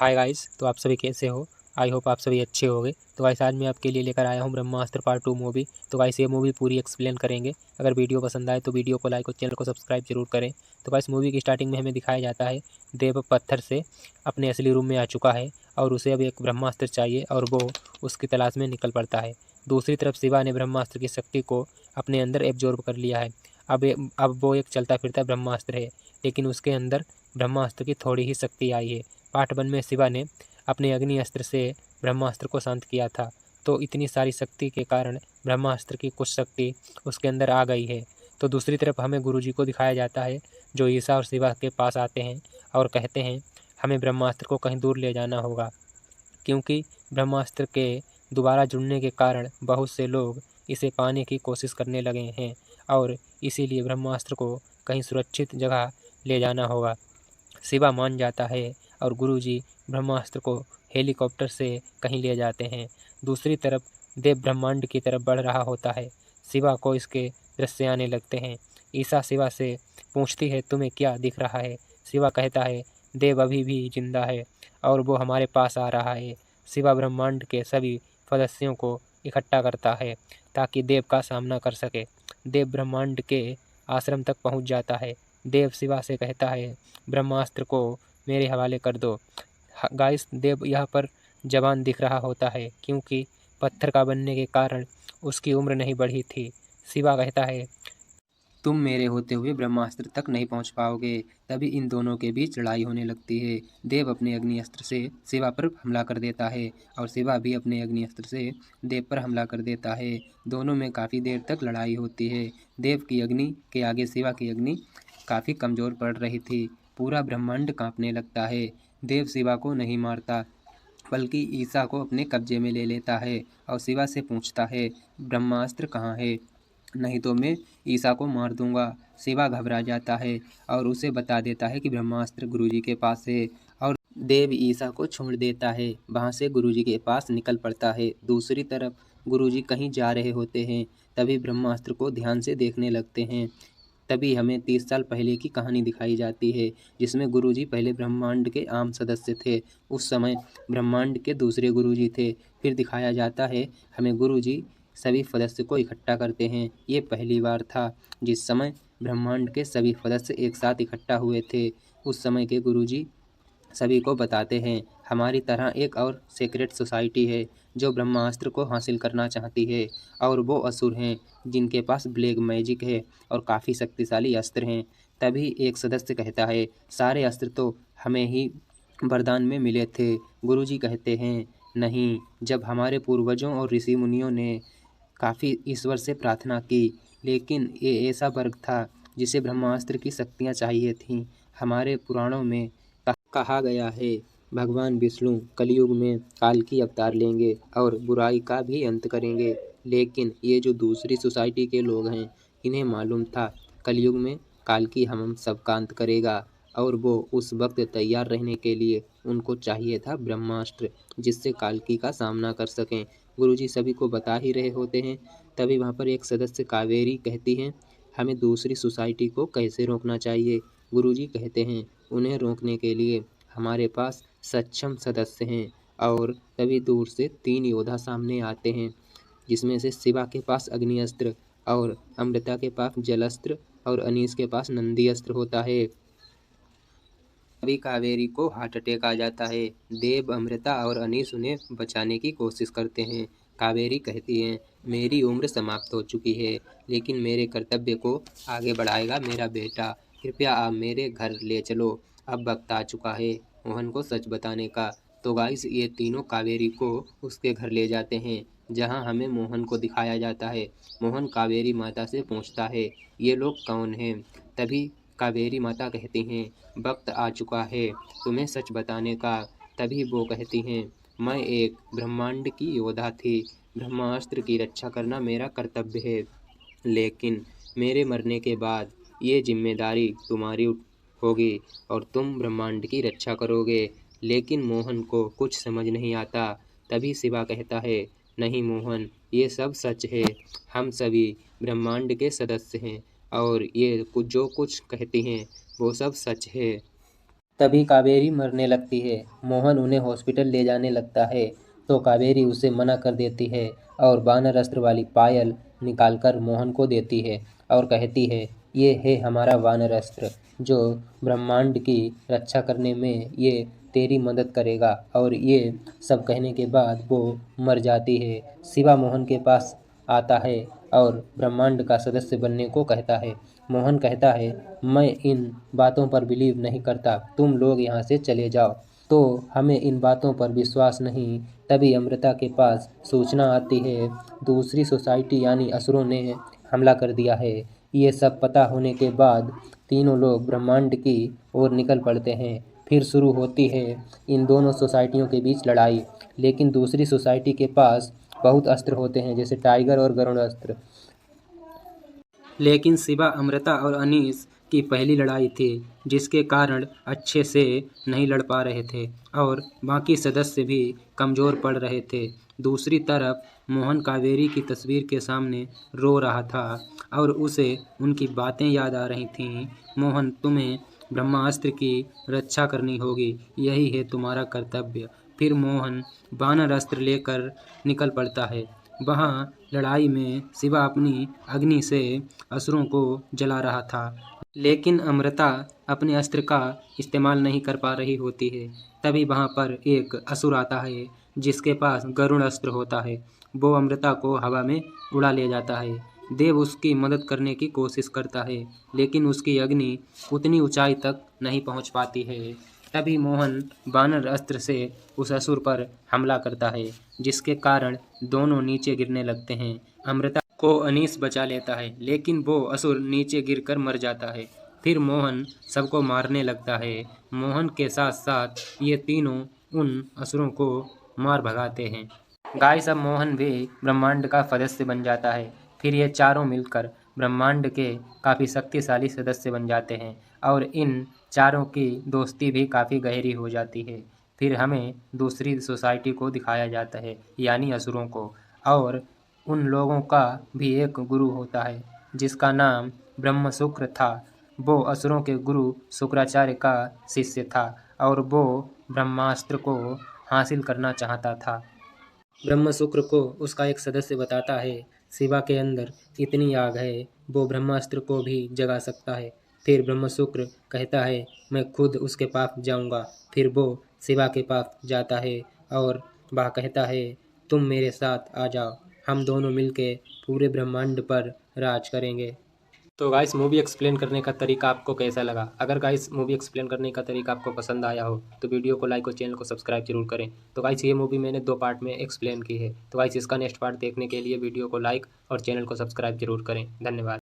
Hi guys, तो आप सभी कैसे हो। आई होप आप सभी अच्छे होंगे। तो गाइस आज मैं आपके लिए लेकर आया हूँ ब्रह्मास्त्र पार्ट 2 मूवी। तो गाइस ये मूवी पूरी एक्सप्लेन करेंगे। अगर वीडियो पसंद आए तो वीडियो को लाइक और चैनल को सब्सक्राइब जरूर करें। तो गाइस मूवी की स्टार्टिंग में हमें दिखाया जाता है देव पत्थर से अपने असली रूम में आ चुका है और उसे अब एक ब्रह्मास्त्र चाहिए और वो उसकी तलाश में निकल पड़ता है। दूसरी तरफ शिवा ने ब्रह्मास्त्र की शक्ति को अपने अंदर एब्जॉर्ब कर लिया है। अब वो एक चलता फिरता ब्रह्मास्त्र है, लेकिन उसके अंदर ब्रह्मास्त्र की थोड़ी ही शक्ति आई है। पार्ट 1 में शिवा ने अपने अग्नि अस्त्र से ब्रह्मास्त्र को शांत किया था, तो इतनी सारी शक्ति के कारण ब्रह्मास्त्र की कुछ शक्ति उसके अंदर आ गई है। तो दूसरी तरफ हमें गुरुजी को दिखाया जाता है, जो ईसा और शिवा के पास आते हैं और कहते हैं हमें ब्रह्मास्त्र को कहीं दूर ले जाना होगा, क्योंकि ब्रह्मास्त्र के दोबारा जुड़ने के कारण बहुत से लोग इसे पाने की कोशिश करने लगे हैं और इसीलिए ब्रह्मास्त्र को कहीं सुरक्षित जगह ले जाना होगा। शिवा मान जाता है और गुरुजी ब्रह्मास्त्र को हेलीकॉप्टर से कहीं ले जाते हैं। दूसरी तरफ देव ब्रह्मांड की तरफ बढ़ रहा होता है। शिवा को इसके दृश्य आने लगते हैं। ईसा शिवा से पूछती है तुम्हें क्या दिख रहा है। शिवा कहता है देव अभी भी जिंदा है और वो हमारे पास आ रहा है। शिवा ब्रह्मांड के सभी सदस्यों को इकट्ठा करता है ताकि देव का सामना कर सके। देव ब्रह्मांड के आश्रम तक पहुंच जाता है। देव शिवा से कहता है ब्रह्मास्त्र को मेरे हवाले कर दो। गाइस देव यहाँ पर जवान दिख रहा होता है, क्योंकि पत्थर का बनने के कारण उसकी उम्र नहीं बढ़ी थी। शिवा कहता है तुम मेरे होते हुए ब्रह्मास्त्र तक नहीं पहुंच पाओगे। तभी इन दोनों के बीच लड़ाई होने लगती है। देव अपने अग्नि अस्त्र से शिवा पर हमला कर देता है और शिवा भी अपने अग्नि अस्त्र से देव पर हमला कर देता है। दोनों में काफ़ी देर तक लड़ाई होती है। देव की अग्नि के आगे शिवा की अग्नि काफ़ी कमज़ोर पड़ रही थी। पूरा ब्रह्मांड कांपने लगता है। देव शिवा को नहीं मारता, बल्कि ईसा को अपने कब्जे में ले लेता है और शिवा से पूछता है ब्रह्मास्त्र कहाँ है, नहीं तो मैं ईसा को मार दूंगा। शिवा घबरा जाता है और उसे बता देता है कि ब्रह्मास्त्र गुरुजी के पास है और देव ईसा को छोड़ देता है। वहाँ से गुरुजी के पास निकल पड़ता है। दूसरी तरफ गुरुजी कहीं जा रहे होते हैं, तभी ब्रह्मास्त्र को ध्यान से देखने लगते हैं। तभी हमें 30 साल पहले की कहानी दिखाई जाती है, जिसमें गुरुजी पहले ब्रह्मांड के आम सदस्य थे। उस समय ब्रह्मांड के दूसरे गुरुजी थे। फिर दिखाया जाता है हमें गुरुजी सभी सदस्य को इकट्ठा करते हैं। ये पहली बार था जिस समय ब्रह्मांड के सभी सदस्य एक साथ इकट्ठा हुए थे। उस समय के गुरुजी सभी को बताते हैं हमारी तरह एक और सीक्रेट सोसाइटी है जो ब्रह्मास्त्र को हासिल करना चाहती है, और वो असुर हैं जिनके पास ब्लैक मैजिक है और काफ़ी शक्तिशाली अस्त्र हैं। तभी एक सदस्य कहता है सारे अस्त्र तो हमें ही वरदान में मिले थे। गुरुजी कहते हैं नहीं, जब हमारे पूर्वजों और ऋषि मुनियों ने काफ़ी ईश्वर से प्रार्थना की, लेकिन ये ऐसा वर्ग था जिसे ब्रह्मास्त्र की शक्तियाँ चाहिए थीं। हमारे पुराणों में कहा गया है भगवान विष्णु कलयुग में काल की अवतार लेंगे और बुराई का भी अंत करेंगे। लेकिन ये जो दूसरी सोसाइटी के लोग हैं, इन्हें मालूम था कलयुग में काल की हम सबका अंत करेगा, और वो उस वक्त तैयार रहने के लिए उनको चाहिए था ब्रह्मास्त्र, जिससे कालकी का सामना कर सकें। गुरुजी सभी को बता ही रहे होते हैं। तभी वहाँ पर एक सदस्य कावेरी कहती हैं हमें दूसरी सोसाइटी को कैसे रोकना चाहिए। गुरुजी कहते हैं उन्हें रोकने के लिए हमारे पास सक्षम सदस्य हैं। और तभी दूर से 3 योद्धा सामने आते हैं, जिसमें से शिवा के पास अग्नि अस्त्र और अमृता के पास जलस्त्र और अनीस के पास नंदी अस्त्र होता है। तभी कावेरी को हार्ट अटैक आ जाता है। देव, अमृता और अनीस उन्हें बचाने की कोशिश करते हैं। कावेरी कहती हैं मेरी उम्र समाप्त हो चुकी है, लेकिन मेरे कर्तव्य को आगे बढ़ाएगा मेरा बेटा। कृपया आप मेरे घर ले चलो, अब वक्त आ चुका है मोहन को सच बताने का। तो गाइस ये तीनों कावेरी को उसके घर ले जाते हैं, जहां हमें मोहन को दिखाया जाता है। मोहन कावेरी माता से पूछता है ये लोग कौन हैं। तभी कावेरी माता कहती हैं वक्त आ चुका है तुम्हें सच बताने का। तभी वो कहती हैं मैं एक ब्रह्मांड की योद्धा थी, ब्रह्मास्त्र की रक्षा करना मेरा कर्तव्य है, लेकिन मेरे मरने के बाद ये जिम्मेदारी तुम्हारी होगी और तुम ब्रह्मांड की रक्षा करोगे। लेकिन मोहन को कुछ समझ नहीं आता। तभी शिवा कहता है नहीं मोहन, ये सब सच है, हम सभी ब्रह्मांड के सदस्य हैं और ये जो कुछ कहते हैं वो सब सच है। तभी कावेरी मरने लगती है। मोहन उन्हें हॉस्पिटल ले जाने लगता है तो कावेरी उसे मना कर देती है और वानर अस्त्र वाली पायल निकालकर मोहन को देती है और कहती है, ये है हमारा वानर अस्त्र जो ब्रह्मांड की रक्षा करने में ये तेरी मदद करेगा। और ये सब कहने के बाद वो मर जाती है। शिवा मोहन के पास आता है और ब्रह्मांड का सदस्य बनने को कहता है। मोहन कहता है, मैं इन बातों पर बिलीव नहीं करता, तुम लोग यहाँ से चले जाओ। तो हमें इन बातों पर विश्वास नहीं। तभी अमृता के पास सूचना आती है, दूसरी सोसाइटी यानी असुरों ने हमला कर दिया है। ये सब पता होने के बाद तीनों लोग ब्रह्मांड की ओर निकल पड़ते हैं। फिर शुरू होती है इन दोनों सोसाइटियों के बीच लड़ाई। लेकिन दूसरी सोसाइटी के पास बहुत अस्त्र होते हैं, जैसे टाइगर और गरुड़ अस्त्र। लेकिन शिवा, अमृता और अनीस की पहली लड़ाई थी, जिसके कारण अच्छे से नहीं लड़ पा रहे थे और बाकी सदस्य भी कमज़ोर पड़ रहे थे। दूसरी तरफ मोहन कावेरी की तस्वीर के सामने रो रहा था और उसे उनकी बातें याद आ रही थीं। मोहन, तुम्हें ब्रह्मास्त्र की रक्षा करनी होगी, यही है तुम्हारा कर्तव्य। फिर मोहन वानर अस्त्र लेकर निकल पड़ता है। वहाँ लड़ाई में शिवा अपनी अग्नि से असुरों को जला रहा था, लेकिन अमृता अपने अस्त्र का इस्तेमाल नहीं कर पा रही होती है। तभी वहाँ पर एक असुर आता है जिसके पास गरुड़ अस्त्र होता है। वो अमृता को हवा में उड़ा ले जाता है। देव उसकी मदद करने की कोशिश करता है, लेकिन उसकी अग्नि उतनी ऊंचाई तक नहीं पहुँच पाती है। तभी मोहन वानर अस्त्र से उस असुर पर हमला करता है, जिसके कारण दोनों नीचे गिरने लगते हैं। अमृता को अनीस बचा लेता है, लेकिन वो असुर नीचे गिरकर मर जाता है। फिर मोहन सबको मारने लगता है। मोहन के साथ साथ ये तीनों उन असुरों को मार भगाते हैं। गाइस, अब मोहन भी ब्रह्मांड का सदस्य बन जाता है। फिर ये चारों मिलकर ब्रह्मांड के काफ़ी शक्तिशाली सदस्य बन जाते हैं और इन चारों की दोस्ती भी काफ़ी गहरी हो जाती है। फिर हमें दूसरी सोसाइटी को दिखाया जाता है, यानी असुरों को। और उन लोगों का भी एक गुरु होता है जिसका नाम ब्रह्मशुक्र था। वो असुरों के गुरु शुक्राचार्य का शिष्य था और वो ब्रह्मास्त्र को हासिल करना चाहता था। ब्रह्मशुक्र को उसका एक सदस्य बताता है, शिवा के अंदर इतनी आग है, वो ब्रह्मास्त्र को भी जगा सकता है। फिर ब्रह्मशुक्र कहता है, मैं खुद उसके पास जाऊंगा। फिर वो शिवा के पास जाता है और वह कहता है, तुम मेरे साथ आ जाओ, हम दोनों मिलके पूरे ब्रह्मांड पर राज करेंगे। तो गाइस, मूवी एक्सप्लेन करने का तरीका आपको कैसा लगा? अगर गाइस मूवी एक्सप्लेन करने का तरीका आपको पसंद आया हो तो वीडियो को लाइक और चैनल को सब्सक्राइब जरूर करें। तो गाइस, ये मूवी मैंने 2 पार्ट में एक्सप्लेन की है। तो गाइस, इसका नेक्स्ट पार्ट देखने के लिए वीडियो को लाइक और चैनल को सब्सक्राइब जरूर करें। धन्यवाद।